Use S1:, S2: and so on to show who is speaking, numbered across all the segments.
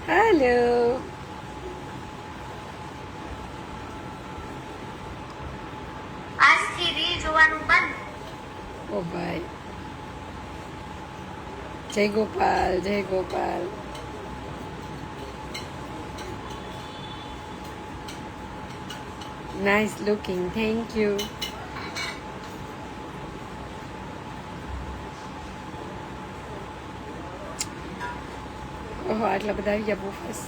S1: Hello.
S2: આજથી રી જોવાનું બંધ.
S1: ઓ ભાઈ, જય ગોપાલ, જય Gopal. Nice looking, thank you. ઓહો, આટલા બધા આવી ગયા બુફસ.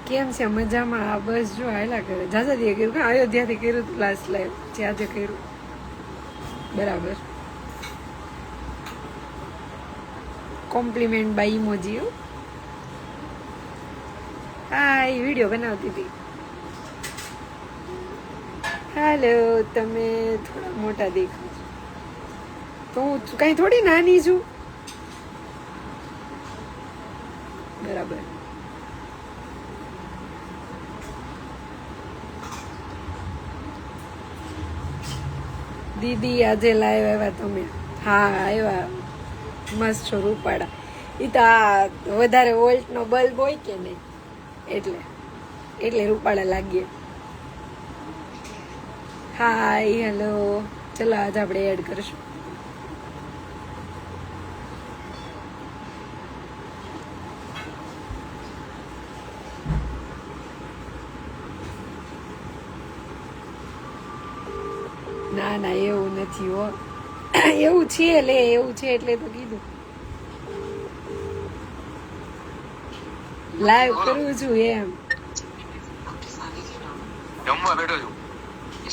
S1: કેમ છે? મજામાં? આ બસ જો હાયલા કરે. જાજાદીએ કર્યું કે અયોધ્યાથી કર્યું હતું લાસ્ટ લાઈવ, જે આજે કર્યું. બરાબર. Compliment by emoji. હા, એ વિડીયો બનાવતી હતી. હેલો, તમે થોડા મોટા દેખો છો. તો હું કઈ થોડી નાની છું. બરાબર. દીદી આજે લાઈવ આવ્યા તમે? હા, આવ્યા. મસ્ત છો રૂપાડા. એ તો આ વધારે વોલ્ટ નો બલ્બ હોય કે નહીં, એટલે રૂપાડા લાગીએ. હાય, હેલો. ચલો આજે આપણે એડ કરશું. ના ના, એવું નથી હો. એવું છે લે, એવું છે એટલે તો કીધું. લાઈવ કરું છું એમ.
S3: જમવા બેઠો છું.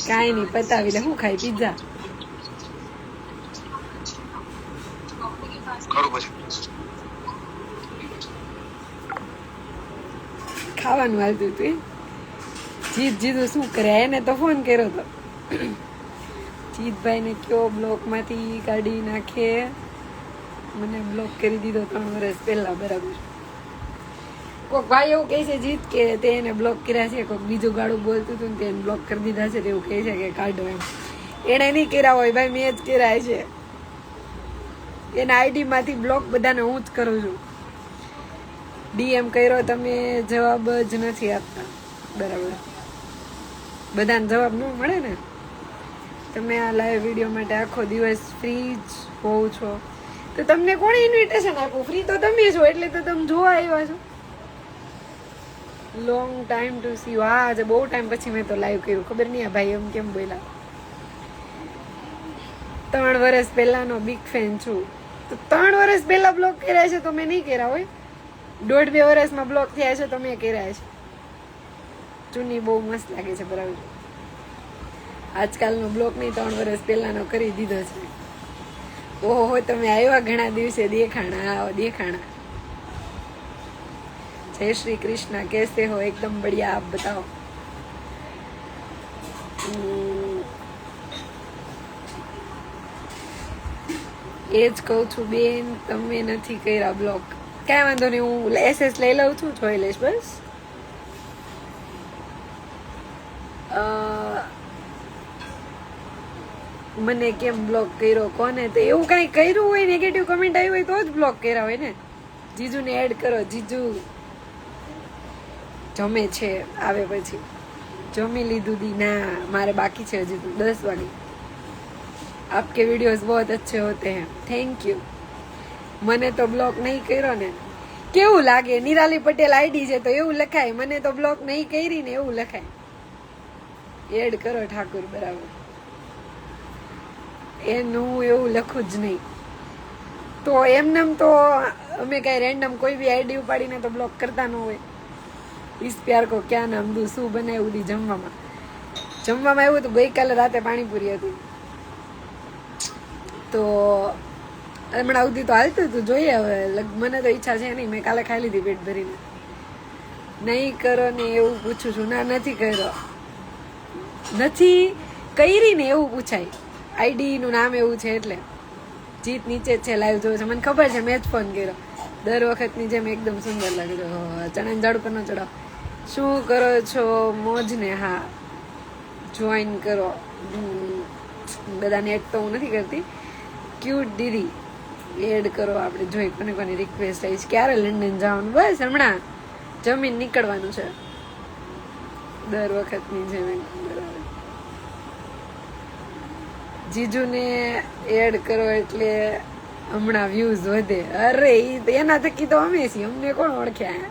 S1: કાંઈ નહીં, પતાવી લે. શું ખાય? પિઝા?
S3: ખરું પછી
S1: ખાવાનું હાલતું હતું. જીતું શું કરે? એને તો ફોન કર્યો હતો. જીતભાઈને કયો બ્લોકમાંથી કાઢી નાખે. મને બ્લોક કરી દીધો 3 વર્ષ પહેલા. બરાબર. કોઈક ભાઈ એવું કહે છે જીત કે તે એને બ્લોક કર્યા છે. કોઈક બીજું ગાડું બોલતું હતું ને તેને બ્લોક કરી દીધા છે. એવું કહે છે કે કાઢો એમ. એને નહીં કર્યા હોય ભાઈ, મેં જ કર્યા છે. એના આઈડી માંથી બ્લોક બધાને હું જ કરું છું. ડીએમ કર્યો, તમે જવાબ જ નથી આપતા. બરાબર. બધાને જવાબ ન મળે ને. તમે આ લાઈવ વિડીયો માટે આખો દિવસ ફ્રી જ હોવ છો તો તમને કોણે ઇન્વિટેશન આપ્યું? ફ્રી તો તમે છો એટલે તો તમે જોવા આવ્યા છો. Long time to C you. હા, આજે બહુ ટાઈમ પછી મેં તો લાઈવ કર્યું. ખબર નહીં આ ભાઈ એમ કેમ બોલ્યા. 3 વર્ષ પહેલાનો બિગ ફેન છું. તો 3 વર્ષ પહેલા બ્લોક કર્યા છે તો મેં નહીં કર્યા હોય. 1.5-2 વર્ષમાં બ્લોક થયા છે તો મેં કર્યા છે. ચુન્ની બહુ મસ્ત લાગે છે. બરાબર. આજકાલનો બ્લોક નહીં, 3 વર્ષ પહેલાનો કરી દીધો છે. ઓહો, તમે આવ્યા ઘણા દિવસે. દેખાણા દેખાણા. જય શ્રી કૃષ્ણ. कैसे हो? एकदम बढ़िया. आप बताओ. એ જ કહું છું બેન, તમે નથી કર્યા બ્લોક. કાંઈ વાંધો નહીં, હું એસએસ લઈ લઉં છું, જોઈ લઈશ. બસ મને કેમ બ્લોક કર્યો? કોને? તો એવું કાંઈ કર્યું હોય, નેગેટિવ કમેન્ટ આવી હોય તો જ બ્લોક કર્યા હોય ને. જીજુને એડ કરો. જીજુ જમે છે, આવે પછી. જમી લીધું દી? ના, મારે બાકી છે હજી તો 10 વાગે. आपके वीडियोस बहुत अच्छे होते हैं. Thank you. મને તો બ્લોક નહીં કર્યો ને કેવું લાગે? નિરાલી પટેલ આઈડી છે તો એવું લખાય. મને તો બ્લોક નહીં કરી ને એવું લખાય. એડ કરો ઠાકુર. બરાબર. એનું એવું લખું જ નહીં. તો એમનેમ તો અમે કઈ રેન્ડમ કોઈ બી આઈડી ઉપાડીને તો બ્લોક કરતા ન હોય. ઇસ પ્યાર કો ક્યાં નામ દઉં? શું બનાવ્યું દી જમવામાં? જમવામાં એવું હતું, ગઈકાલે રાતે પાણીપુરી હતી તો હમણાં સુધી તો હાલતું હતું. જોઈએ હવે. મને તો ઈચ્છા છે નહીં. મેં કાલે ખાઈ લીધી પેટ ભરીને. નહીં કરો ને એવું પૂછું છું. ના, નથી કર્યો. નથી કરી ને એવું પૂછાય. આઈડી નું નામ એવું છે એટલે. જીત નીચે જ છે, લાઈવ જોવે છે. મને ખબર છે, મેં જ ફોન કર્યો. દર વખતની જેમ એકદમ સુંદર લાગે છે. ચણા ઝાડુ પર ન ચડાવ. શું કરો છો? મોજ ને? હા, જોઈન કરો. બધા નેટ તો હું નથી કરતી. ક્યુટ દીદી એડ કરો. આપણે જોઈ કોને કોની રિક્વેસ્ટ આવી છે. ક્યારે લંડન જવાનું? બસ હમણાં જમીન નીકળવાનું છે દર વખતની જેમ. જીજુને એડ કરો એટલે હમણાં વ્યૂઝ વધે. અરે એના થકી તો અમે છીએ, અમને કોણ ઓળખ્યા?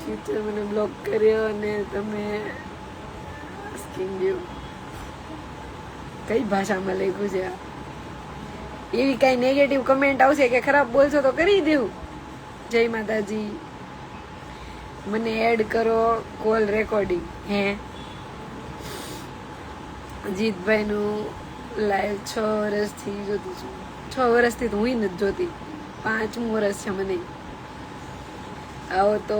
S1: ફ્યુચર મને બ્લોક કર્યો અને તમે કઈ ભાષામાં લખ્યું છે? એવી કઈ નેગેટિવ કમેન્ટ આવશે કે ખરાબ બોલશો તો કરી દેવું. જય માતાજી. મને એડ કરો, કોલ રેકોર્ડિંગ. હે જીતભાઈ નું લાઈવ 6 વર્ષથી જોતી છું. 6 વર્ષથી તો હું નથી જોતી, 5મું વર્ષ છે મને. આવો તો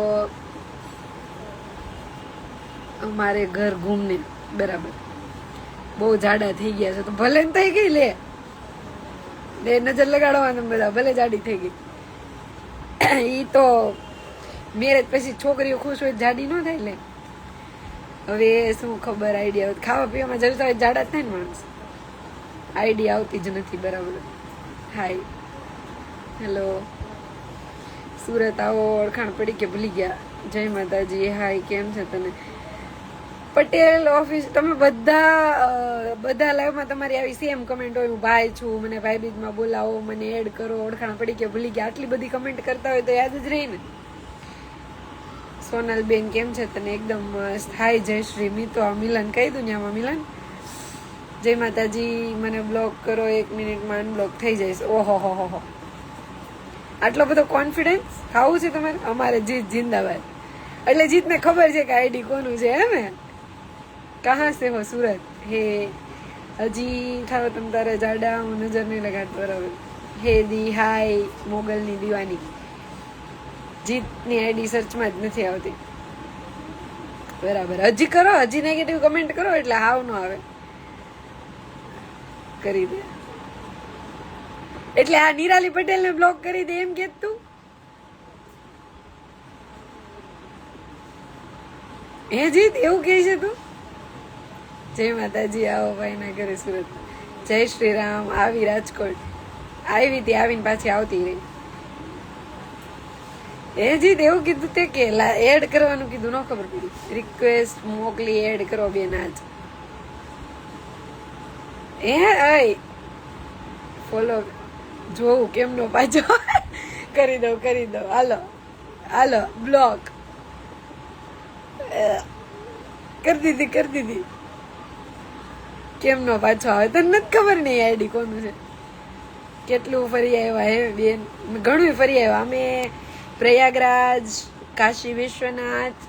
S1: અમારે ઘર ઘૂમને. બરાબર, બહુ જાડા થઈ ગયા છે તો ભલે ને થઈ ગઈ. લે નજર લગાડવાનું બધા, ભલે જાડી થઈ ગઈ. ઈ તો મેરેજ પછી છોકરીઓ ખુશ હોય જાડી ન થાય. લે હવે શું ખબર, આઈડિયા ખાવા પીવામાં જલસા હોય જાડા થાય ને માણસ. આઈડિયા આવતી જ નથી. બરાબર. હાય, હેલો. સુરત આવો, ઓળખાણ પડી કે ભૂલી ગયા? જય માતાજી. હાય, કેમ છે તને? પટેલ ઓફિસ. તમે બધા લાઈવમાં તમારી આવી સેમ કમેન્ટ હોય, હું ભાઈ છું, મને ભાઈબીજમાં બોલાવો, મને એડ કરો, ઓળખાણ પડી કે ભૂલી ગયા. આટલી બધી કમેન્ટ કરતા હોય તો યાદ જ રહી ને. સોનલ બેન કેમ છે તને? એકદમ મસ્ત. હાય જયશ્રી. મિતો મિલન કહી દઉં ને આમાં મિલન. જય માતાજી. મને બ્લોક કરો, 1 મિનિટમાં અનબ્લોક થઈ જઈશ. ઓહો હો હો. આટલો બધો કોન્ફિડન્સ ખાવું છે તમારે? અમારે જીત જિંદાબાદ. એટલે જીતને ખબર છે કે આઈડી કોનું છે. હે ને કહા સે હો? સુરત. હે હજી થાવ તમ તારે જાડા, હું નજર નહીં લગાડતો. બરાબર. હે દી. હાય મોગલની દીવાની. જીતની આઈડી સર્ચમાં જ નથી આવતી. બરાબર. હજી કરો, હજી નેગેટિવ કમેન્ટ કરો એટલે હાવ નો આવે. કરી દે એટલે આ નિરાલી પટેલ ને બ્લોક કરી દે એમ કે તું? હે જીત એવું કે છે તું? જય માતાજી. આવો ભાઈ ના ઘરે સુરત. જય શ્રી રામ. આવી રાજકોટ આવી હતી, આવીને પાછી આવતી રહી. એ જીત એવું કીધું તે કે એડ કરવાનું કીધું, ન ખબર પડી. રિક્વેસ્ટ મોકલી, એડ કરો બેન આજ. ફોલો જોવું કેમનો પાછો. કરી દઉં. હાલો બ્લોક કરી દીધી. કેમનો પાછો આવે તને નથી ખબર ને આઈડી કોનું છે? કેટલું ફરી આવ્યા હે બેન? ઘણું ફરી આવ્યા અમે. પ્રયાગરાજ, કાશી વિશ્વનાથ,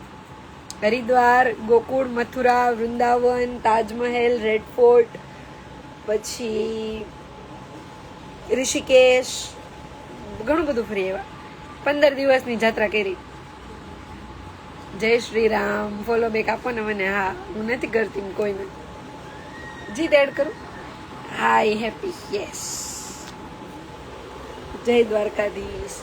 S1: હરિદ્વાર, ગોકુળ, મથુરા, વૃંદાવન, તાજમહેલ, રેડ ફોર્ટ, પછી ઋષિકેશ, ઘણું બધું ફરી આવ્યા. 15 દિવસની જાત્રા કરી. જય શ્રી રામ. ફોલો બેક આપો ને મને. હા, હું નથી કરતી કોઈને. જીત એડ કરું. હાય હેપી. યસ. જય દ્વારકાધીશ.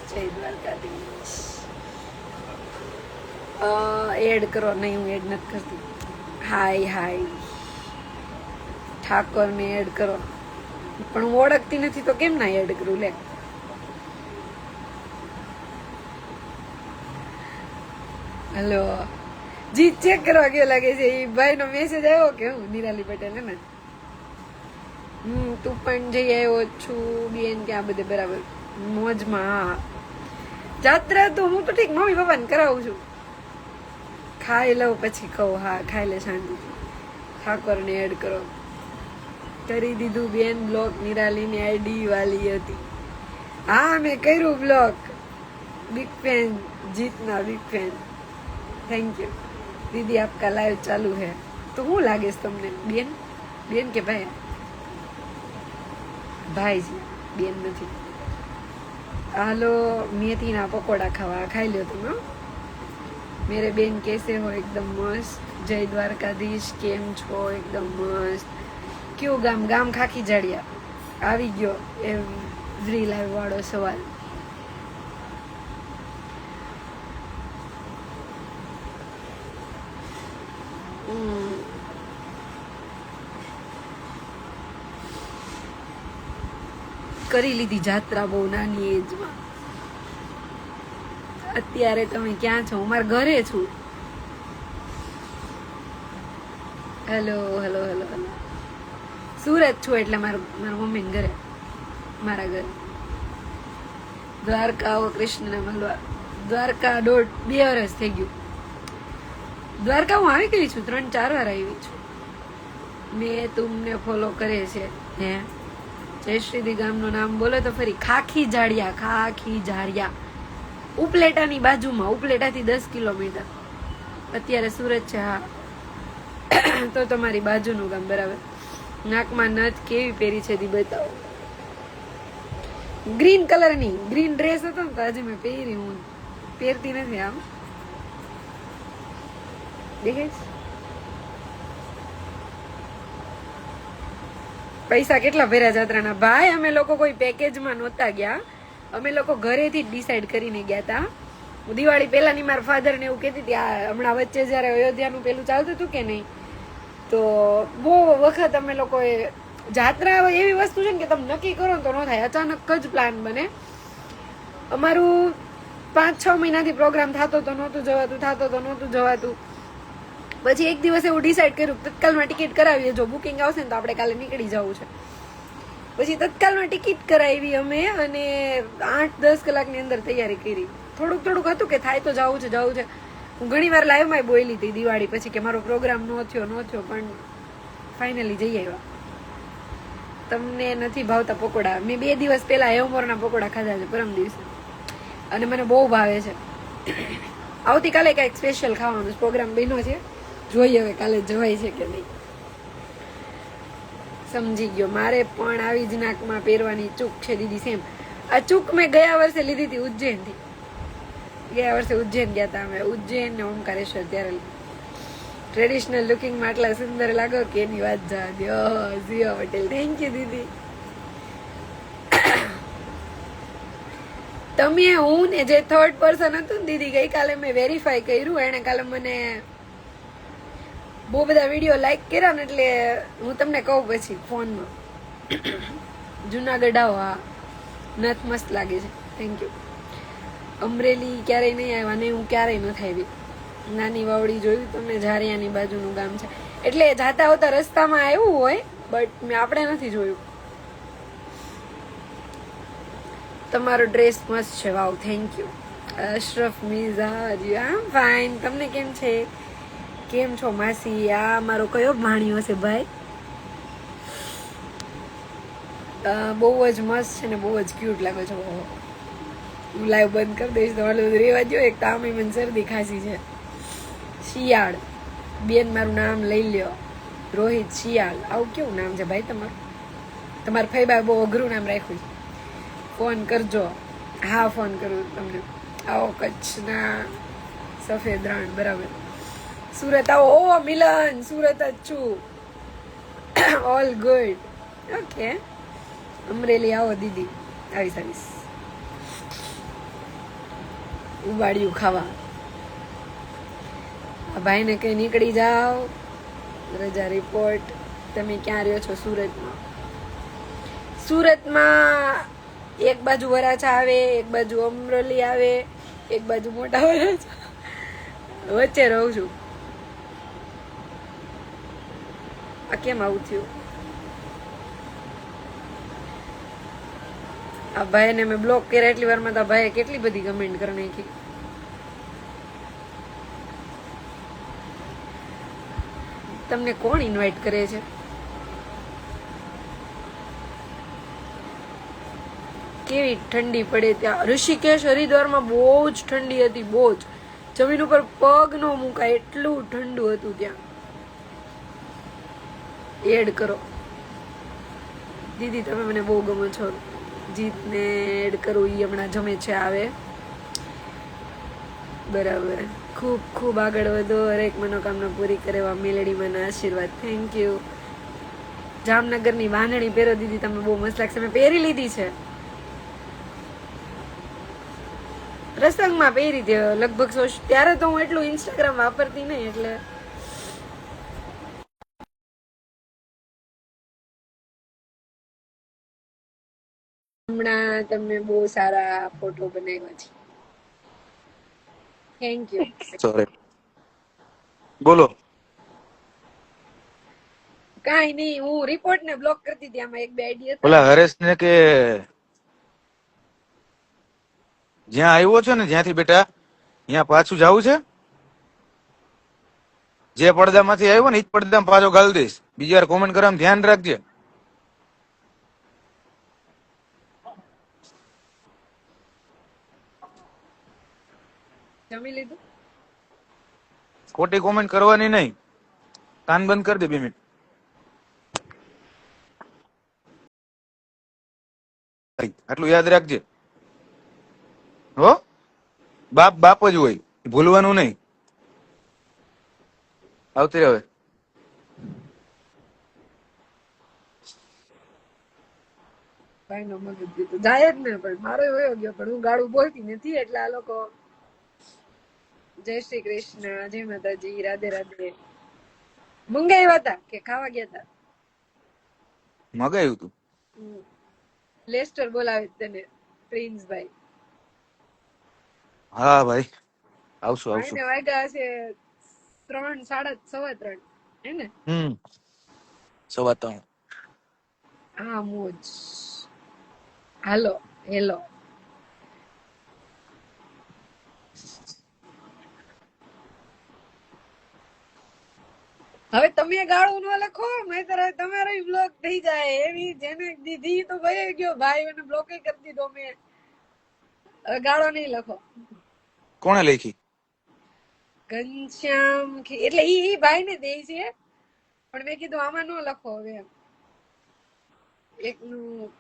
S1: એડ કરો. નહીં, હું એડ નથી કરતી. હાય ઠાકોર ને એડ કરો. પણ હું ઓળખતી નથી તો કેમ ના એડ કરું? લે હેલો. જીત ચેક કરવા ગયો લાગે છે. એ ભાઈ નો મેસેજ આવ્યો કે હું નિરાલી પટેલ હે ને. તું પણ જઈ આવ્યો છું બેન કે આ બધે? બરાબર, મોજમાં. હા, જાત્રા તો હું તો ઠીક મમ્મી પપ્પાને કરાવું છું. ખાઈ લઉં પછી કહું. હા, ખાઈ લે શાંતિ. ઠાકોર ને એડ કરો. કરી દીધું બેન બ્લોક. નિરાલીની આઈડી વાલી હતી. હા, મેં કર્યું બ્લોક. બિગ ફેન, જીતના બિગ ફેન. થેન્ક યુ दीदी, आपका लाइव चालू है. तो હું લાગે તમને? બેન કે ભાઈ? ભાઈ છે, બેન નથી. હાલો, મેથીના પકોડા ખાવા. ખાઈ લ્યો તમે. મેરે બેન કેસે હો? એકદમ મસ્ત. જય દ્વારકાધીશ. કેમ છો? એકદમ મસ્ત. કયું ગામ? ગામ ખાખી જાડિયા. આવી ગયો એવરી લાઈવ વાળો સવાલ. કરી લીધી જાત્રા બહુ નાની એજમાં. અત્યારે તમે ક્યાં છો? હું મારા ઘરે છું. Hello hello hello hello. Surat છું એટલે મારા મમ્મી ઘરે, મારા ઘરે. દ્વારકા આવો કૃષ્ણને મળવા. દ્વારકા 2 વર્ષ થઈ ગયું. દ્વારકા હું આવી ગઈ છું, 3-4 વાર આવી છું. મેં તમને ફોલો કરે છે. હે જયશ્રીદી ગામનું નામ બોલો તો ફરી. ખાખી જાળિયા ઉપલેટાની બાજુમાં, ઉપલેટાથી 10 કિલોમીટર. અત્યારે સુરત છે. હા તો તમારી બાજુનું ગામ. બરાબર. નાકમાં નથ કેવી પહેરી છે દી બતાવો. ગ્રીન કલરની ગ્રીન ડ્રેસ હતો ને તો આજે મેં પહેરી. હું પહેરતી નથી આમ. દેખાય પૈસા કેટલા ભર્યા જાત્રાના? ભાઈ અમે લોકો કોઈ પેકેજમાં નહોતા ગયા, અમે લોકો ઘરેથી જ ડિસાઈડ કરીને ગયા હતા. દિવાળી પહેલાની મારા ફાધર ને એવું કહેતી હતી. આ હમણાં વચ્ચે જયારે અયોધ્યાનું પેલું ચાલતું હતું કે નહીં, તો બહુ વખત અમે લોકોએ જાત્રા એવી વસ્તુ છે ને કે તમે નક્કી કરો ને તો ન થાય, અચાનક જ પ્લાન બને. અમારું 5-6 મહિનાથી પ્રોગ્રામ થતો તો નહોતું જવાતું. પછી એક દિવસ એવું ડિસાઈડ કર્યું તત્કાલમાં ટિકિટ કરાવીએ, જો બુકિંગ આવશે ને તો આપણે કાલે નીકળી જવું છે. પછી તત્કાલમાં ટિકિટ કરાવી અમે, અને 8-10 કલાકની અંદર તૈયારી કરી. થોડુંક હતું કે થાય તો જવું છે. હું ઘણી વાર લાઈવમાં બોલી હતી દિવાળી પછી કે મારો પ્રોગ્રામ ન થયો, પણ ફાઇનલી જઈ આવ્યા. તમને નથી ભાવતા પકોડા? મેં 2 દિવસ પહેલા હેવમોરના પકોડા ખાધા છે, પરમ દિવસે, અને મને બહુ ભાવે છે. આવતીકાલે કંઈક સ્પેશિયલ ખાવાનું પ્રોગ્રામ બન્યો છે, જોઈએ હવે કાલે જવાય છે કે નહીં. સમજી ગયો. મારે પણ આવી જ નાકમાં પહેરવાની ચૂક છે દીદી. સેમ આ ચૂક મેં ગયા વર્ષે લીધી હતી ઉજ્જૈનથી. ગયા વર્ષે ઉજ્જૈન ગયા હતા અમે, ઉજ્જૈન ને ઓમકારેશ્વર. ત્યારે ટ્રેડિશનલ લુકિંગમાં આટલા સુંદર લાગો કે એની વાત જા દો. ઝિયા પટેલ, થેન્ક યુ દીદી. તમે હું ને જે 3rd પર્સન હતું ને દીદી, ગઈકાલે મેં વેરીફાઈ કર્યું. એને કાલે મને બહુ બધા વિડીયો લાઈક કર્યા ને, એટલે હું તમને કહું પછી ફોનમાં. જુનાગઢ આવો. હા નથ મસ્ત લાગે છે, થેન્ક યુ. અમરેલી ક્યારેય નહીં આવ્યા ને હું ક્યારેય નથી આવી. નાની વાવડી જોયું તમને? ઝારિયાની બાજુનું ગામ છે, એટલે જાતા આવતા રસ્તામાં આવ્યું હોય, બટ આપણે નથી જોયું. તમારો ડ્રેસ મસ્ત છે. વાવ, થેન્ક યુ. અશરફ મિઝાજ, આમ ફાઇન. તમને કેમ છે? કેમ છો માસી? આ મારો કયો ભાણિયો છે ભાઈ? બહુ જ મસ્ત છે ને બહુ જ ક્યુટ લાગે છે. હું લાઈવ બંધ કરી દઈશ, તમારે રેવા દો. એક તો આમે મને શરદી ખાંસી છે. શિયાળ બેન મારું નામ લઈ લ્યો. રોહિત શિયાળ, આવું કેવું નામ છે ભાઈ તમારું? તમારા ફઈબા બહુ અઘરું નામ રાખ્યું છે. ફોન કરજો. હા ફોન કરું તમને. આવો કચ્છના સફેદ રણ. બરાબર. સુરત આવો. ઓ મિલન, સુરત જ છું. All good. ઓકે. અમરેલી આવો દીદી. આવીશ. ઉબાડિયું ખાવા. ભાઈને કઈ નીકળી જાઓ. રજા રિપોર્ટ. તમે ક્યાં રહ્યો છો? સુરતમાં એક બાજુ વરાછા આવે, એક બાજુ અમરેલી આવે, એક બાજુ મોટા વરાછા, વચ્ચે રહું છું. આ કેમ આવું થયું? આ ભાઈને મેં બ્લોક કર્યા એટલી વારમાં તો ભાઈએ કેટલી બધી કમેન્ટ કરી નાખી. તમને કોણ ઇન્વાઇટ કરે છે? કેવી ઠંડી પડે ત્યાં? ઋષિકેશ હરિદ્વારમાં બહુ જ ઠંડી હતી, બહુ જ. જમીન ઉપર પગ નો મુકાય એટલું ઠંડુ હતું ત્યાં. એડ કરો દીદી, તમે મને બહુ ગમો છો. જીતને એડ કરું, એ હમણાં જમે છે, આવે. બરાબર. ખૂબ ખૂબ આગળ વધો, હરેક મનોકામના પૂરી કરેવા મેલડીમાં આશીર્વાદ. Thank you. જામનગરની વાંદણી પહેરો દીદી, તમે બહુ મસ્ત લાગશે. મેં પહેરી લીધી છે, પ્રસંગમાં પહેરી હતી લગભગ. ત્યારે તો હું એટલું ઇન્સ્ટાગ્રામ વાપરતી નહીં, એટલે હમણાં તમે બહુ સારા ફોટો બનાવ્યા છે. Thank you.
S2: સોરી, બોલો.
S1: કાંઈ નહીં, હું રિપોર્ટ ને બ્લોક કરતી હતી. આમાં એક બે આઈડી હતા
S2: ઓલા
S1: ને.
S2: હરેશ ને કે જ્યાં આવ્યો છે ને, જ્યાંથી બેટા ત્યાં પાછું જવું છે. જે પડદામાંથી આવ્યો ને એ જ પડદામાં પાછો ગાળી દઈશ. બીજી વાર કોમેન્ટ કરવામાં ધ્યાન રાખજે.
S1: જમી લીધું?
S2: ખોટી કોમેન્ટ કરવાની નહીં. કાન બંધ કરી દે 2 મિનિટ. આટલું યાદ રાખજે હો. બાપ બાપ જ હોય, ભૂલવાનું નહીં. આવતી રહે.
S1: ભાઈ નો મગજ દીધું જાય જ ને, પણ મારો વયો ગયો. પણ હું ગાળું બોલતી નથી એટલે આ લોકો જય શ્રી કૃષ્ણ, જય માતાજી, રાધે રાધે. મંગાવ્યા હતા કે ખાવા ગયા હતા?
S2: મગાયું તું?
S1: લેસ્ટર બોલાવે તને પ્રિન્સભાઈ.
S2: હા ભાઈ, આવશું આવશું.
S1: ભાઈને વાગ્યા હશે 3, 3:30 હે ને?
S2: 3:15.
S1: હા મોજ. હાલો હેલો. હવે તમે ગાળું ન લખો, નહીંતર તમારો બ્લોક થઈ જાય. એવી જેને દીધી તો ભાઈ ગયો, ભાઈ એને બ્લોક કરી દીધો મેં. હવે ગાળો નહીં લખો.
S2: કોણે લખી?
S1: ઘનશ્યામ એટલે ઈ ભાઈ ને દે છે, પણ મેં કીધું આમાં ન લખો હવે એમ. એકનું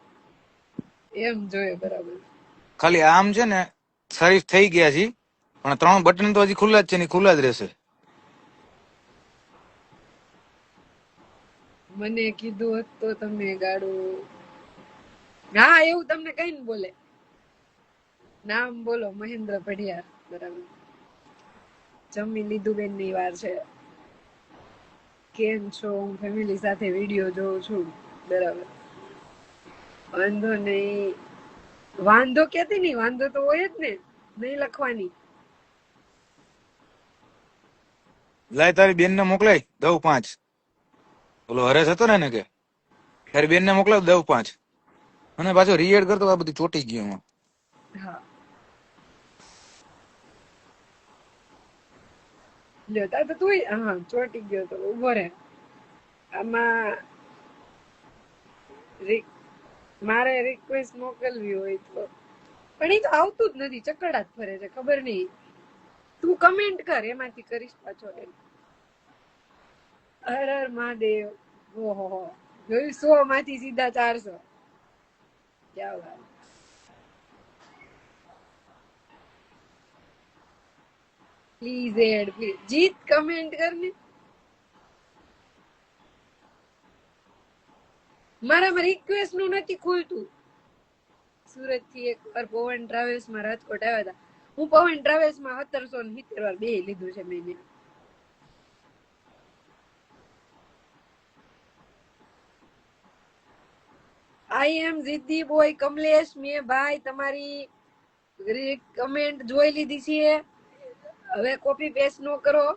S1: એમ જોઈએ બરાબર.
S2: ખાલી આમ છે ને શરીફ થઈ ગયા છે, પણ 3 બટન તો હજી ખુલ્લા જ છે ને, ખુલ્લા જ રહેશે.
S1: મને કીધું હોત તો તમે ગાડું. હા એવું તમને કઈ ને બોલે. નામ બોલો મહેન્દ્ર પઢિયાર. બરાબર. જમી લીધું બેન ની વાર છે. કેમ છો? હું ફેમિલી સાથે વિડીયો જોઉં છું. બરાબર. વાંધો નહીં. વાંધો કેતી નહીં, વાંધો તો હોય જ ને, નહીં લખવાની.
S2: લાય તારી બેન ને મોકલાય 10:05. ઓલો હરેશ હતો ને કે તારી બેન ને મોકલાવ 10:05. અને પાછો રીએડ કરતો આ બધું ચોટી ગયું એમાં.
S1: હા લ્યો તા તો તું હા ચોટી ગયો તો ઉભો રે. આમાં મારે રિક્વેસ્ટ મોકલવી હોય તો, પણ એ તો આવતું જ નથી, ચકડા જ ફરે છે. ખબર નહીં. તું કમેન્ટ કર, એમાંથી કરીશ પાછો. હર હર મહાદેવ. ઓહો, જોયું 100 માંથી સીધા 400. ક્યાં વાત. Please add please. જીત કમેન્ટ કરને. મારામાં રિક્વેસ્ટ નું નથી ખુલતું. સુરત થી એક વાર પવન ટ્રાવેલ્સ માં રાજકોટ આવ્યા હતા. હું પવન ટ્રાવેલ્સ માં 1770 વાર બે લીધું છે મેં. આઈ એમ જીદ્દી બોય કમલેશ. મેં ભાઈ તમારી કમેન્ટ જોઈ લીધી છે. હવે કોપી પેસ્ટ નો કરો.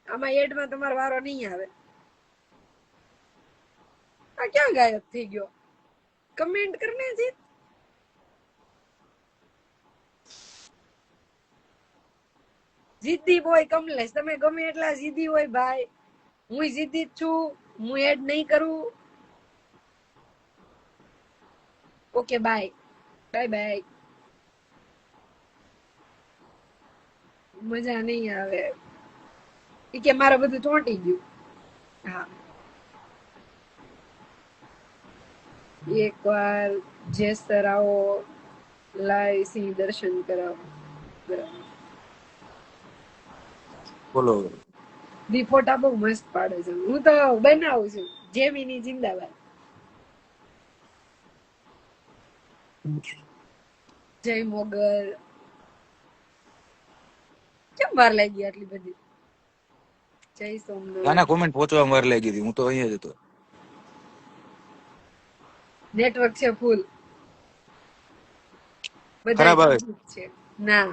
S1: આમાં એડમાં તમારો વારો નહીં આવે. આ ક્યાં ગાયબ થઈ ગયો? કમેન્ટ કરને જીત. જીદ્દી બોય કમલેશ. તમે ગમે એટલા જીદ્દી હોય ભાઈ, હું જીદ્દી જ છું. હું એડ નહીં કરું. Okay bye bye bye. મજા નહીં આવે. ઈ કે મારે બધું ચોંટી ગયું. હા એક વાર જેસર આવો, લાઈવ સિંહ દર્શન કરાવો. બરાબર.
S2: બોલો.
S1: દી ફોટા બહુ મસ્ત પાડે છે. હું તો બનાવું છું. જેમીની જિંદાબાદ. જય મોગલ. કેમ વાર લાગી આટલી બધી? જય સોમનાથ.
S2: આના કોમેન્ટ પહોંચવા વાર લાગી હતી, હું તો અહીંયા જ હતો.
S1: નેટવર્ક છે ફૂલ. બધા
S2: ખરાબ આવે
S1: છે ના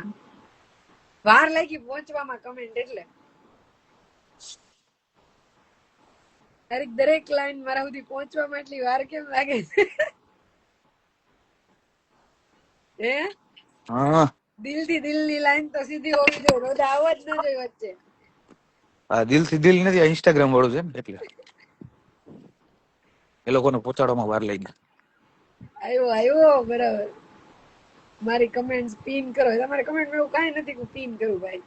S1: વાર લાગી પહોંચવામાં કમેન્ટ એટલે દરેક લાઈન મારા સુધી પહોંચવામાં એટલી વાર કેમ લાગે છે હે
S2: હા
S1: દિલથી દિલની લાઈન તો સીધી હોવી જોઈએ રોજ આવો જ ન જોઈએ વચ્ચે
S2: આ દિલ થી દિલ નથી, આ ઇન્સ્ટાગ્રામ વાળું છે ને એટલે એ લોકોને પહોંચાડવામાં વાર લાગી.
S1: આવ્યો બરાબર મારી કમેન્ટ પિન કરો તમારી કમેન્ટ એવું કાંઈ નથી કે પિન કરું ભાઈ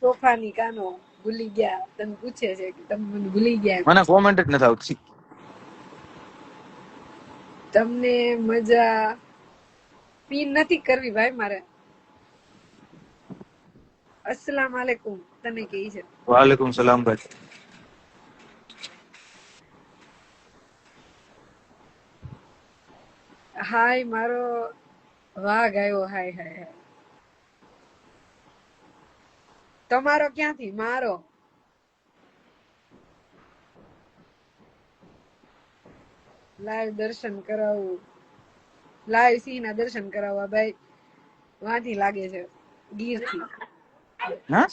S1: તોફાની કાનો ભૂલી ગયા તમે પૂછે છે કે તમે મને ભૂલી ગયા
S2: મને કોમેન્ટ જ નથી આવતી.
S1: તમને મજા પિન નથી કરવી ભાઈ મારે અસલામ વાલેકુમ તને કહી છે
S2: વાલેકુમ સલામ ભાઈ.
S1: હાય મારો વાઘ આવ્યો હાય હાય હાય તમારો ક્યાંથી મારો લાઈવ દર્શન કરાવું લાઈવ સિંહ ના દર્શન કરાવવા ભાઈ વાંથી લાગે છે ગીર થી
S2: હા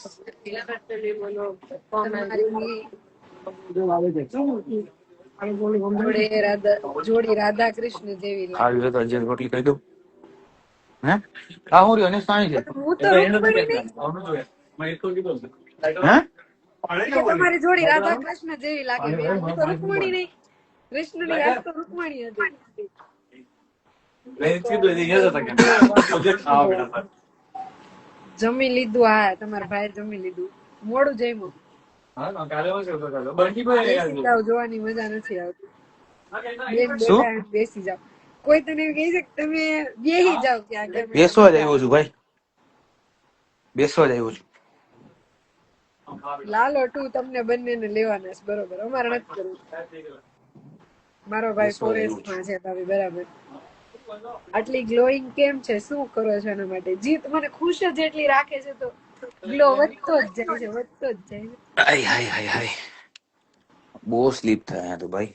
S1: જોડી રાધા કૃષ્ણ જેવી લાગે
S2: આવી તો જે રોટલી કહી દઉં. હે આ હું રહ્યો અને સાણી છે.
S1: હું તો રૂકમણી નહીં
S2: હે
S1: કે તમારી જોડી રાધા કૃષ્ણ જેવી લાગે બેન હું તો રૂકમણી નહીં કૃષ્ણ ની વાત તો રૂકમણી હતી જમી લીધું હા તમારા ભાઈ જમી લીધું મોડું જમ્યું બેસી જાવ જોવાની મજા નથી આવતી બેન
S2: શું
S1: બેઠા એમ બેસી જાવ કોઈ તને એવું કહે છે કે તમે બેસી જાવ ક્યાં
S2: બેસવા જ આવ્યો છું ભાઈ, બેસવા જ આવ્યો છું.
S1: લાલો ટુ તમને બંનેને લેવાના છે બરોબર અમારે નથી કરવું મારો ભાઈ
S2: બેસવા જ આવ્યો
S1: ફોરેસ્ટ માં છે ભાભી બરાબર આટલી ગ્લોઈંગ કેમ છે શું કરો છો એના માટે જીત મને ખુશ જ એટલી રાખે છે તો ગ્લો વધતો જ જાય છે વધતો જ જાય છે
S2: હાય હાય હાય હાય બહુ સ્લીપ થાય તો ભાઈ.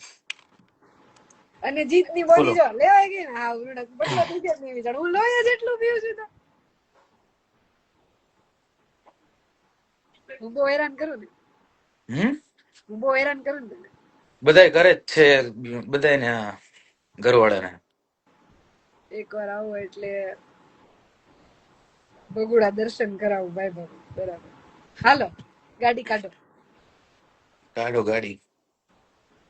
S1: અને જીત ની
S2: બોલો
S1: બોડી જો લેવાય ગઈ ને હા ઉરડક બટલો થઈ જાય નહીં વિચાર હું લોહી જ એટલું પીવું છું તો હું બહુ હેરાન કરું ને હું બહુ હેરાન કરું ને તને
S2: બધાય કરે જ છે, બધાય ઘરવાળાને
S1: એકવાર આવો એટલે બગુડા દર્શન કરાવું ભાઈ ભાભી બરાબર હાલો ગાડી કાઢો
S2: કાઢો ગાડી.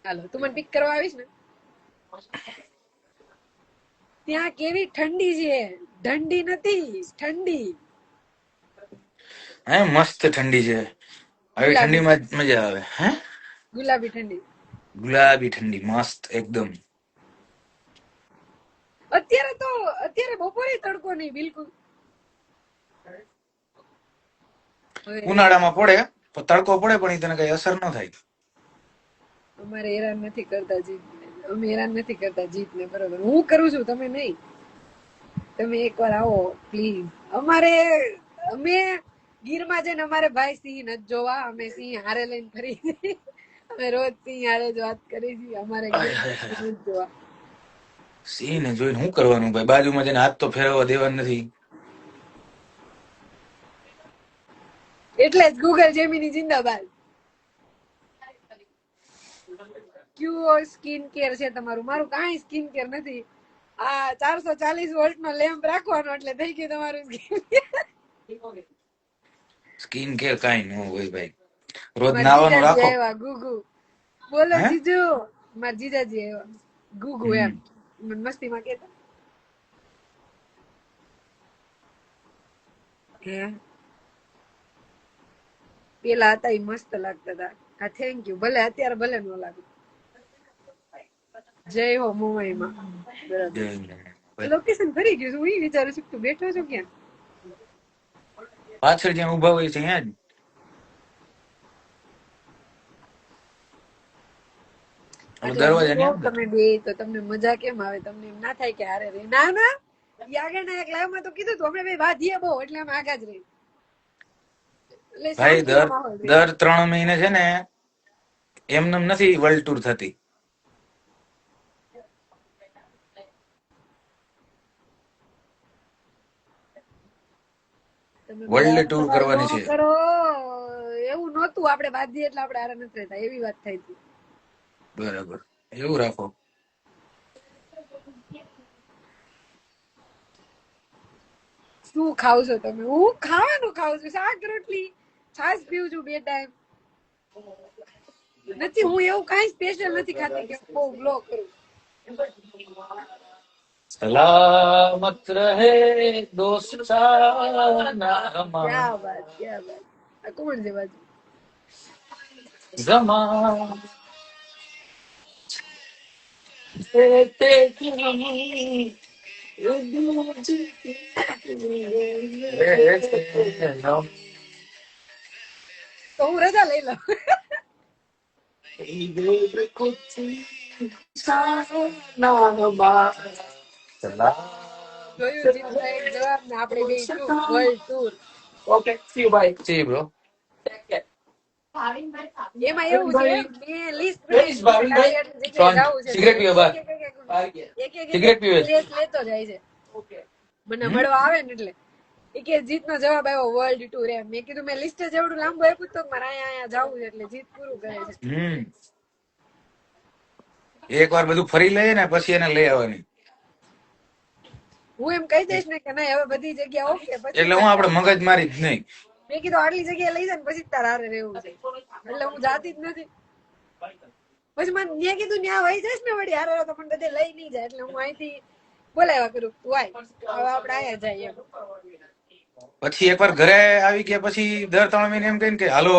S1: હાલો તું મને પિક કરવા આવીશ ને ત્યાં કેવી ઠંડી છે ઠંડી નથી ઠંડી
S2: હે મસ્ત ઠંડી છે, આવી
S1: ગુલાબી
S2: ઠંડીમાં જ મજા આવે. હે
S1: ગુલાબી ઠંડી
S2: ગુલાબી ઠંડી મસ્ત એકદમ.
S1: અત્યારે બપોરે તડકો નહીં બિલકુલ
S2: ઉનાળામાં પડે તો તડકો પડે પણ એ તને કઈ અસર ન થાય.
S1: અમારે હેરાન નથી કરતા જીત અમે હેરાન નથી કરતા જીત ને બરોબર હું કરું છું તમે નહીં તમે એકવાર આવો પ્લીઝ અમે ગીરમાં જઈને અમારે ભાઈ સિંહ નથી જોવા અમે સિંહ હારે લઈને ફરી અમે રોજ સિંહ હારે જ વાત કરી છીએ અમારે નથી જોવા
S2: સિંહ ને જોઈને શું કરવાનું ભાઈ, બાજુમાં જઈને હાથ તો ફેરવવા દેવા નથી.
S1: એટલે જ ગૂગલ જેમીની જિંદાબાદ ક્યુઓ સ્કિન કેર છે તમારું મારું કાંઈ સ્કિન કેર નથી આ 440 વોલ્ટ નો લેમ્પ રાખવાનો એટલે થઈ ગયું તમારું
S2: સ્કિન કેર કાઈ ન હોય ભાઈ, રોજ
S1: મારા
S2: નાવાનું
S1: જીજાજી
S2: રાખો.
S1: આવ્યા ગુગુ બોલો
S2: હે
S1: જીજુ મારા જીજાજી આવ્યા ગુગુ એમ મને મસ્તીમાં કેતા હે પેલા હતા એ મસ્ત લાગતા હતા હા થેન્ક યુ ભલે અત્યારે ભલે ન લાગે જય હો મુંબઈમાં બરાબર લોકેશન ફરી ગયું હું એ વિચારું છું તું બેઠો છો ક્યાં
S2: પાછળ જ્યાં ઉભા હોય છે ત્યાં જ
S1: આટલા
S2: દરવાજા
S1: દૂર
S2: ત્યાં
S1: તમે બે તો તમને મજા કેમ આવે તમને એમ ના થાય કે હારે રે ના ના ઈ આગળના એક લાઈવમાં તો કીધું તું અમે બે વાધીએ બહુ એટલે અમે આગળ જ રહી એટલે
S2: ભાઈ.
S1: શાંતિનો માહોલ રહે
S2: દર 3 મહિને છે ને એમને નથી વર્લ્ડ ટૂર થતી, વર્લ્ડ ટૂર કરવાની છે.
S1: કરો એવું નહોતું, આપણે બાંધીએ એટલે આપણે હારા નથી રહેતા, એવી વાત થઈ હતી.
S2: બરાબર, એવું રાખો.
S1: શું ખાવ છો તમે? હું ખાવાનું ખાઉં છું, શાક રોટલી, છાશ પીવું છું 2 ટાઈમ. નથી, હું એવું કાંઈ સ્પેશિયલ નથી ખાતી કે બહુ ગ્લો કરું.
S2: સલામત રહે દોસ્તાના
S1: ક્યાં વાત, ક્યાં વાત. આ કોણ છે બાજુ?
S2: જમા
S1: તો હું રજા લઈ લઉં. જોયું જીતનો એક જવાબ ને આપણે બે ચૂપ. World tour.
S2: Okay see you bye see you bro.
S1: એમાં એવું છે, મેં લિસ્ટ બનાવી દીધી છે, આટલી આટલી જગ્યાએ જવું છે.
S2: સિગરેટ પીવે બહાર.
S1: એક
S2: સિગરેટ પીવે.
S1: પ્લેસ લેતો જાય છે. મને મળવા આવે ને એટલે એ કે જીતનો જવાબ આવ્યો વર્લ્ડ ટૂર એમ. મેં કીધું મેં લિસ્ટ જેવડું લાંબુ આપ્યું તો મારે અહીંયા જવું છે એટલે જીત પૂરું કરે છે.
S2: એક વાર બધું ફરી લઈએ ને પછી એને લઈ આવવાની.
S1: હું એમ કહી દઈશ ને કે નહીં હવે બધી જગ્યા ઓકે, પછી
S2: એટલે હું આપણે મગજ મારી જ નહીં.
S1: મેં કીધું આટલી જગ્યાએ લઈ જાય ને પછી તારે હારે રહેવું છે, એટલે હું જાતી જ નથી. પછી મને ત્યાં કીધું ત્યાં વહી જઈશ ને વળી હારે તો પણ બધે લઈ નહીં જાય, એટલે હું અહીંથી બોલાવ્યા કરું તું આય, હવે આપણે આયા જાય એમ.
S2: પછી એકવાર ઘરે આવી ગયા પછી દર 3 મહિને એમ કહીને કે હાલો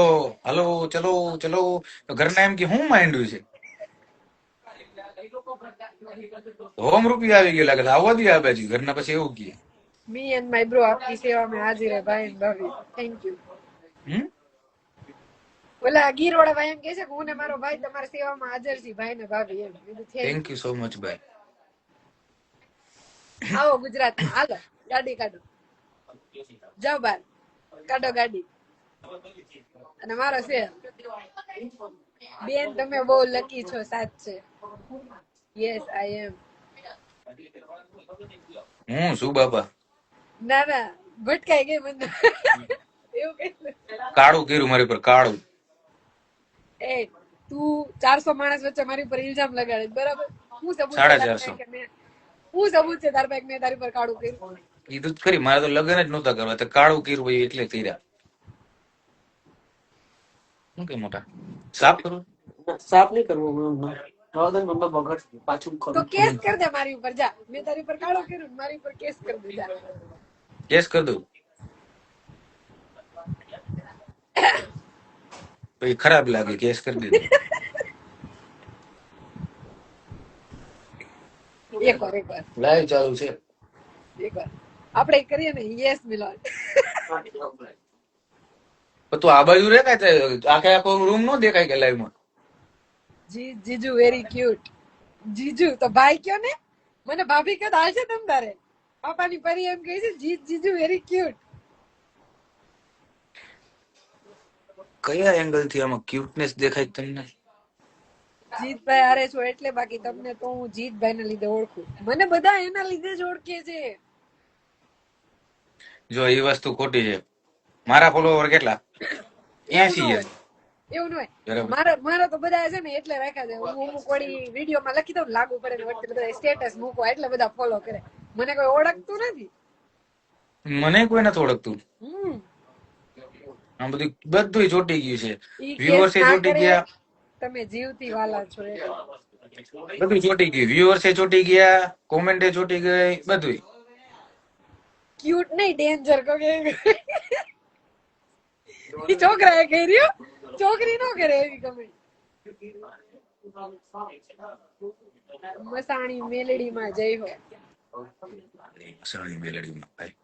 S2: હાલો ચલો ચલો, તો ઘરના એમ કે હું માંડ્યું છે, હોમ રૂપિયા આવી ગયો લાગે છે, આવવા દે આ બાજુ. ઘરના પછી એવું કહે,
S1: મી એન્ડ માય બ્રો આપકી સેવા में हाजिर है भाई एंड भाभी, थैंक यू. ઓલા ગીર વાળા ભાઈ એમ કહે છે કે હું ને મારો ભાઈ તમારી સેવામાં હાજર છીએ, ભાઈ ને ભાભી એમ.
S2: થેન્ક યુ સો મચ ભાઈ.
S1: આવો ગુજરાતમાં, હાલો ગાડી કાઢો, જાઓ બાર, કાઢો ગાડી. અને મારો છે બેન, તમે બહુ લકી છો, સાચ છે. યસ આઈ એમ.
S2: હું શું બાપા,
S1: ના ના ભટકાઈ ગઈ મને. એવું કઈ
S2: કાળું કર્યું મારી પર, કાળું.
S1: એ તું 400 માણસ વચ્ચે મારી પર ઇલ્ઝામ લગાડે, બરાબર? હું સબૂત છે
S2: 450.
S1: હું સબૂત છે તાર પાસે મેં તારી પર કાળું કર્યું?
S2: કીધું જ ખરી, મારે તો લગ્ન જ નહોતા કરવા, તો કાળું કર્યું ભાઈ એટલે કર્યા. શું કે મોટા સાફ કરું?
S3: સાફ નહીં કરવું પાછું
S1: તો કેસ કર દે મારી ઉપર, જા. મેં તારી પર કાળું કર્યું, મારી પર કેસ કર દે, જા.
S2: કેસ કરી દઉં પછી ખરાબ લાગે, કેસ કરી દે.
S1: એક વાર
S2: લાઈવ ચાલુ છે.
S1: આપણે કરીએ ને, યસ મિલન.
S2: પણ તું આ બાજુ રે, કઈ આખે આખો રૂમ નો દેખાય કે લાઈવ માં?
S1: જીજુ વેરી ક્યુટ. જીજુ તો ભાઈ કયો ને, મને ભાભી કયો હાલ છે તમ તારે. પાપાની પરી એમ કહે છે જીજુ વેરી ક્યુટ.
S2: કયા એંગલ થી આમાં ક્યુટનેસ દેખાય તમને?
S1: જીતભાઈ હારે છો એટલે, બાકી તમને તો હું જીતભાઈ ને લીધે ઓળખું. મને બધા એના લીધે જ ઓળખે છે.
S2: જો એ વસ્તુ ખોટી છે. મારા ફોલોવર કેટલા? 80 છે.
S1: એવું ન હોય. મારા તો બધા છે ને એટલે રાખ્યા છે. હું અમુક વળી વિડીયો માં લખી દઉં, લાગુ પડે ને વચ્ચે બધા સ્ટેટસ મૂકો એટલે બધા ફોલો કરે. મને કોઈ ઓળખતું નથી.
S2: મને કોઈ નથી ઓળખતું. આ બધું ચોટી ગયું છે. વ્યુઅર્સ એ ચોટી ગયા,
S1: તમે જીવતી વાલા છો.
S2: બધું ચોટી ગયું. વ્યુઅર્સ એ ચોટી ગયા, કોમેન્ટ એ ચોટી ગઈ, બધું.
S1: ક્યુટ નહીં, ડેન્જર કહો કે છોકરા એ કર્યું, છોકરી નો કરે એવી કમેન્ટ. મસાણી મેલડી માં જય હો.
S2: મસાણી મેલડી માં ભાઈ.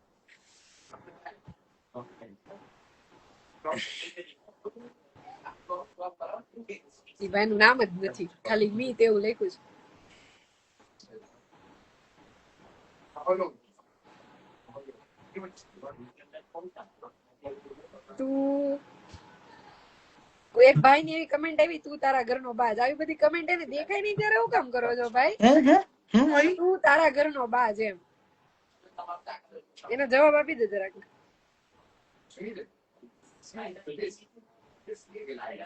S1: ઈ ભાઈ નું નામ જ નથી, ખાલી મી તેવું લખ્યું છે. તું એક ભાઈ ની એવી કમેન્ટ આવી, તું તારા ઘરનો બાજ. આવી બધી કમેન્ટ એને દેખાય નહીં ત્યારે એવું કામ કરો છો ભાઈ? તું તારા ઘરનો બાજ એમ. એનો જવાબ આપી દે જરાક.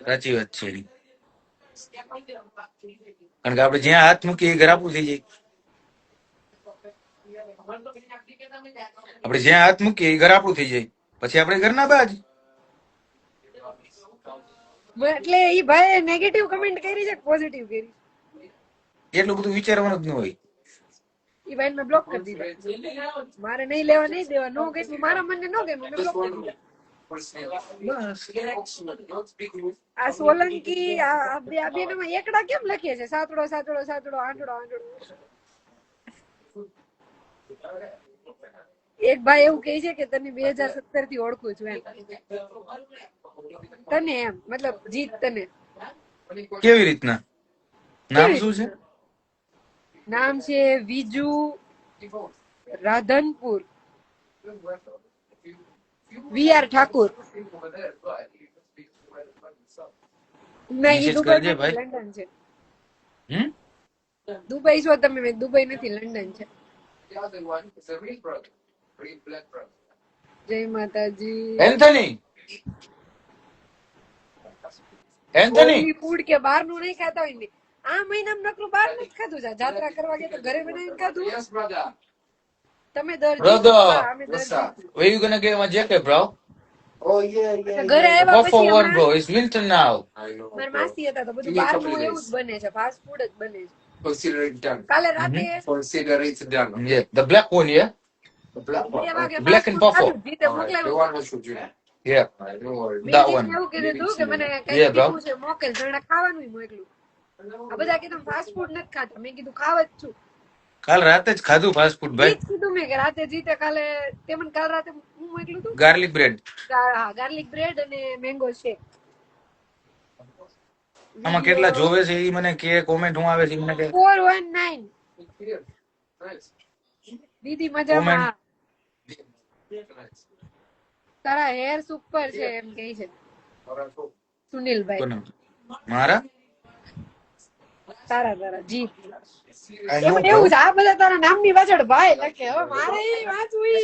S2: સાચી વાત છે એની. કારણ કે આપણે જ્યાં હાથ મૂકીએ એ ઘર આપણું થઈ જાય. આપણે જ્યાં હાથ મૂકીએ એ ઘર આપણું થઈ જાય, પછી આપણે ઘરના બાજ.
S1: એટલે ઈ ભાઈ નેગેટિવ કમેન્ટ કરી છે કે પોઝિટિવ કરી?
S2: એટલું બધું વિચારવાનું જ ન હોય.
S1: ઈ ભાઈ મેં બ્લોક કરી દીધા. મારે નહીં લેવા નહીં દેવા, નો ગઈ મારા મને નો ગઈ મેં બ્લોક કરી દીધા. આ સોલંકી આ બે નામાં એકડા કેમ લખીએ છે? સાતડો સાતડો સાતડો, આંધળો આંધળો. એક ભાઈ એવું કહે છે કે તને 2017 થી ઓળખું છું એમ. તને એમ મતલબ જીત તને
S2: કેવી રીતના? નામ શું છે?
S1: નામ છે વિજુ રાધનપુર, વીઆર ઠાકુર. નહીં,
S2: મેસેજ
S1: દુબઈ
S2: કરજે
S1: નથી,
S2: ભાઈ.
S1: લંડન છે.
S2: હમ
S1: દુબઈ છો તમે? મેં દુબઈ નથી, લંડન છે. જય માતાજી.
S2: એન્થની એન્થની
S1: ઓલી ફૂડ કે બહાર નું નહીં ખાતા હોય ને, આ મહિનામાં નકરું બહાર નું જ ખાધું છે. જાત્રા કરવા ગયા તો ઘરે બનાવીને ખાધું. તમે દર
S2: brother
S1: અમે દર
S2: where you gonna get my jacket bro?
S1: ઘરે આવ્યા
S2: Go for
S1: પછી
S2: one bro, it's winter now.
S1: મારા માસી હતા તો બધું બહાર નું એવું જ બને છે, ફાસ્ટ ફૂડ જ બને છે. કાલે રાતે
S2: Yeah, the black one, yeah.
S1: 2 વાગે
S2: Black and purple.
S1: જીતે મોકલાવ્યું.
S2: Yeah,
S1: મેં
S2: that
S1: જીતને
S2: one.
S1: એવું કીધું હતું કે મને
S2: Yeah,
S1: કઈ
S2: bro.
S1: કીધું છે મોકલ, જણા ખાવાનું મોકલું. આ બધા કીધું ફાસ્ટ ફૂડ નથી ખાતા. મેં કીધું ખાવ જ છું.
S2: કાલ રાતે જ ખાધું ફાસ્ટ ફૂડ ભાઈ.
S1: ઈ જ કીધું મેં કે રાતે જીતે કાલે તે મને કાલ રાતે હું મોકલું હતું.
S2: Garlic bread.
S1: હા, ગાર્લિક બ્રેડ અને મેંગો શેક.
S2: આમાં કેટલા જોવે છે એ મને કે, કોમેન્ટ હું આવે છે ઈ મને કે.
S1: 419 દીદી મજામાં. તારા હેર સુપર છે એમ કહે છે સુનિલભાઈ.
S2: કોને? મારા
S1: તારા જી
S2: I know,
S1: એમાં
S2: bro.
S1: એવું છે, આ બધા તારા નામની પાછળ ભાઈ લખે. હવે મારે ઈ વાંચવું ઈ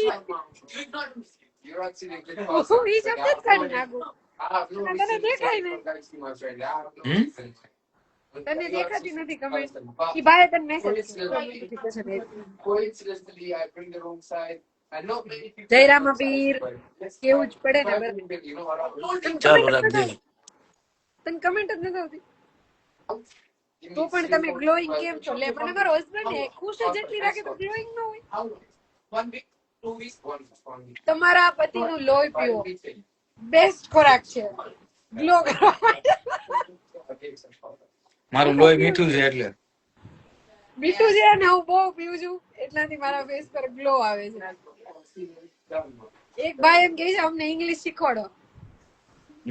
S1: હું ઈ શબ્દ જ કાઢી નાખું. તને દેખાય ને?
S2: હમ?
S1: તને દેખાતી નથી કમેન્ટ? ઈ ભાઈ તને મેસેજ જયરામ પીર કેવું જ પડે ને બરાબર.
S2: ચાલો રાખજે.
S1: તને કમેન્ટ જ નથી આવતી તો પણ તમે ગ્લોઈંગ કેમ છો? લે મને મારો હસબન્ડ ખુશ જ એટલી રાખે તો ગ્લોઈંગ ન હોય. તમારા પતિનું લોહી પીવો, બેસ્ટ ખોરાક છે ગ્લો કરવા માટે.
S2: મારું લોહી મીઠું છે એટલે.
S1: મીઠું છે ને હું બહુ પીવું છું એટલાથી મારા ફેસ પર ગ્લો આવે છે. એક ભાઈ એમ કહે છે અમને ઇંગ્લિશ શીખવાડો.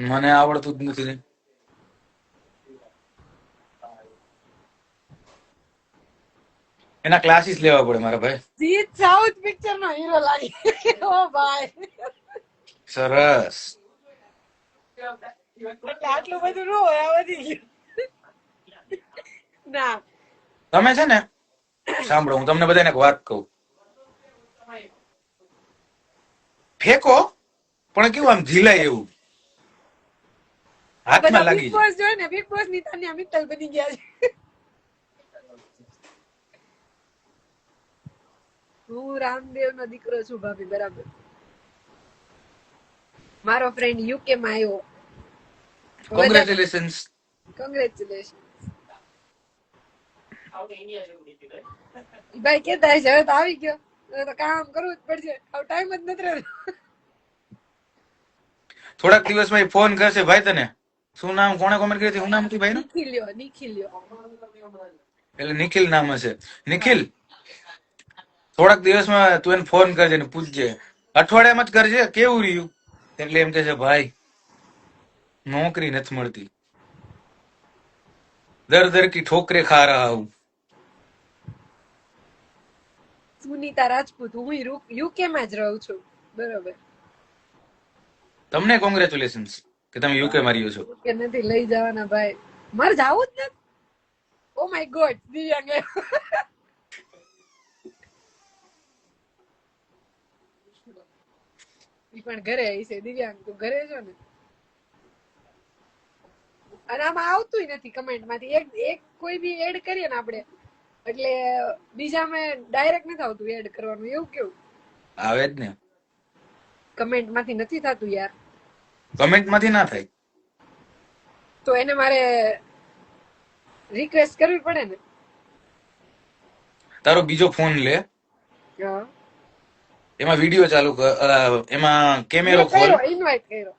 S2: મને આવડતું જ નથી. એના ક્લાસીસ લેવા પડે મારા ભાઈ.
S1: જીત સાઉથ પિક્ચર નો હીરો લાગે. ઓ ભાઈ
S2: સરસ.
S1: આટલું બધું નો હોય, આ વધી ગયું. ના
S2: તમે છે ને, સાંભળો હું તમને બધાને એક વાત કહું. ફેંકો પણ કેવું આમ ઝીલાય એવું, હાથમાં લાગી
S1: બિગ
S2: જાય.
S1: બોસ જોઈ ને, બિગ બોસ ની તાન્યા મિત્તલ બની ગયા છે. હું રામદેવ નો દીકરો છું ભાભી, બરાબર. મારો ફ્રેન્ડ યુકે માં આવ્યો.
S2: કોંગ્રેચ્યુલેશન્સ.
S1: કોંગ્રેચ્યુલેશન. ભાઈ કેતા છે હવે તો આવી ગયો, હવે તો કામ કરવું જ પડશે, હવે ટાઈમ જ નથી રહ્યો.
S2: થોડાક દિવસમાં ફોન કરશે ભાઈ તને. શું નામ? કોણે કોમેન્ટ કરી હતી? શું નામ હતી ભાઈ નું?
S1: નિખિલ્યો.
S2: એટલે નિખિલ નામ હશે. નિખિલ, થોડાક દિવસમાં તું એને ફોન કરજે ને પૂછજે, અઠવાડિયામાં જ કરજે કેવું રહ્યું. એટલે એમ કે છે ભાઈ નોકરી નથી મળતી, દર દર કી ઠોકરે ખા રહા હું.
S1: સુનીતા રાજપૂત. હું યુકે માં જ રહું છું, બરોબર.
S2: તમને કોંગ્રેચ્યુલેશન્સ કે તમે યુકે માં રહ્યો છો.
S1: કે નથી લઈ જવાના ભાઈ, મારે જાવું જ નથી. ઓ માય ગોડ, દિવ્યાંગ. ઈ પણ ઘરે હશે. દિવ્યાંગ તું ઘરે છો ને? અને આમાં આવતું નથી કમેન્ટ માંથી. એક એક કોઈ બી એડ કરીએ ને આપણે એટલે બીજામાં ડાયરેક્ટ નથી આવતું એડ કરવાનું. એવું કેવું
S2: આવે જ ને,
S1: કમેન્ટ માંથી નથી થતું યાર.
S2: કમેન્ટ માંથી ના થાય.
S1: તો એને મારે રિક્વેસ્ટ કરવી પડે ને.
S2: તારો બીજો ફોન લે,
S1: હા
S2: એમાં વિડીયો ચાલુ કર, એમાં કેમેરો
S1: મેં
S2: ખોલ.
S1: કર્યો, ઇન્વાઇટ કર્યો.